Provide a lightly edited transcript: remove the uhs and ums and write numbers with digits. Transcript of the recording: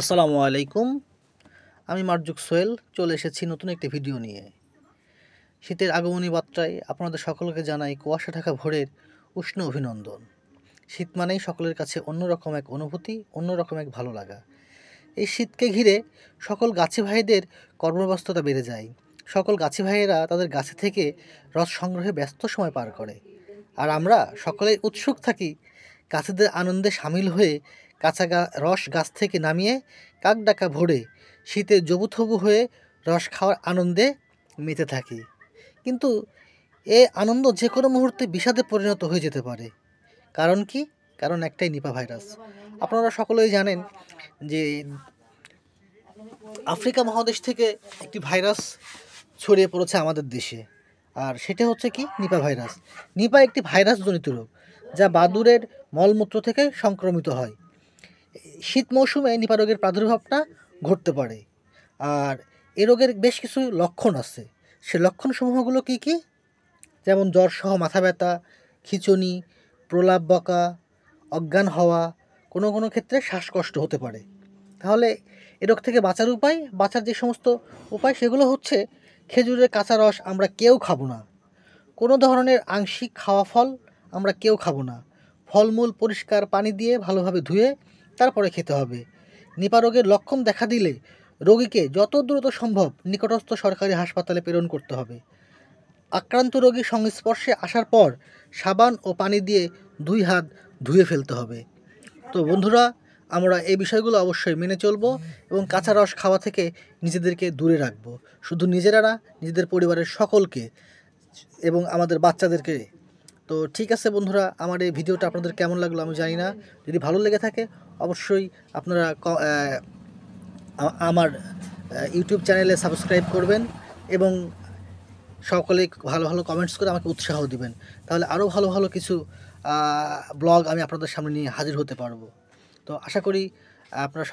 আসসালামু আলাইকুম। আমি মারজুক সোহেল চলে এসেছি নতুন একটি ভিডিও নিয়ে। শীতের আগমনী বার্তায় আপনাদের সকলকে জানাই কুয়াশা ঢাকা ভোরের উষ্ণ অভিনন্দন। শীত মানেই সকলের কাছে অন্যরকম এক অনুভূতি, অন্যরকম এক ভালো লাগা। এই শীতকে ঘিরে সকল গাছি ভাইদের কর্মব্যস্ততা বেড়ে যায়। সকল গাছি ভাইয়েরা তাদের গাছে থেকে রস সংগ্রহে ব্যস্ত সময় পার করে। আর আমরা সকলেই উৎসুক থাকি গাছেদের আনন্দে সামিল হয়ে রস গাছ থেকে নামিয়ে কাকডাকা ভোরে শীতে জবুথবু হয়ে রস খাওয়ার আনন্দে মেতে থাকি। কিন্তু এ আনন্দ যে কোনো মুহূর্তে বিষাদে পরিণত হয়ে যেতে পারে। কারণ কি? কারণ একটাই, নিপা ভাইরাস। আপনারা সকলেই জানেন যে আফ্রিকা মহাদেশ থেকে একটি ভাইরাস ছড়িয়ে পড়েছে আমাদের দেশে। আর সেটা হচ্ছে কি? Nipah virus. নিপা একটি ভাইরাসজনিত রোগ, যা বাদুড়ের মলমূত্র থেকে সংক্রমিত হয়। শীত মৌসুমে নিপা রোগের প্রাদুর্ভাবটা ঘটতে পারে। আর এ রোগের বেশ কিছু লক্ষণ আছে। সে লক্ষণসমূহগুলো কী কী? যেমন জ্বরসহ মাথা ব্যথা, খিঁচুনি, প্রলাপ বকা, অজ্ঞান হওয়া, কোনো কোনো ক্ষেত্রে শ্বাসকষ্ট হতে পারে। তাহলে এ রোগ থেকে বাঁচার যে সমস্ত উপায়, সেগুলো হচ্ছে খেজুরের কাঁচা রস আমরা কেউ খাবো না। কোনো ধরনের আংশিক খাওয়া ফল আমরা কেউ খাবো না। ফলমূল পরিষ্কার পানি দিয়ে ভালোভাবে ধুয়ে তারপরে খেতে হবে। নিপা রোগের লক্ষণ দেখা দিলে রোগীকে যত দ্রুত সম্ভব নিকটস্থ সরকারি হাসপাতালে প্রেরণ করতে হবে। আক্রান্ত রোগীর সংস্পর্শে আসার পর সাবান ও পানি দিয়ে 2 হাত ধুয়ে ফেলতে হবে। তো বন্ধুরা, আমরা এই বিষয়গুলো অবশ্যই মেনে চলবো এবং কাঁচা রস খাওয়া থেকে নিজেদেরকে দূরে রাখবো। শুধু নিজেরা না, নিজেদের পরিবারের সকলকে এবং আমাদের বাচ্চাদেরকে। তো ঠিক আছে বন্ধুরা, আমার এই ভিডিওটা আপনাদের কেমন লাগলো আমি জানি না। যদি ভালো লেগে থাকে অবশ্যই আপনারা আমার ইউটিউব চ্যানেলে সাবস্ক্রাইব করবেন এবং সকলে ভালো ভালো কমেন্টস করে আমাকে উৎসাহ দিবেন। তাহলে আরও ভালো ভালো কিছু ব্লগ আমি আপনাদের সামনে নিয়ে হাজির হতে পারবো। তো আশা করি আপনারা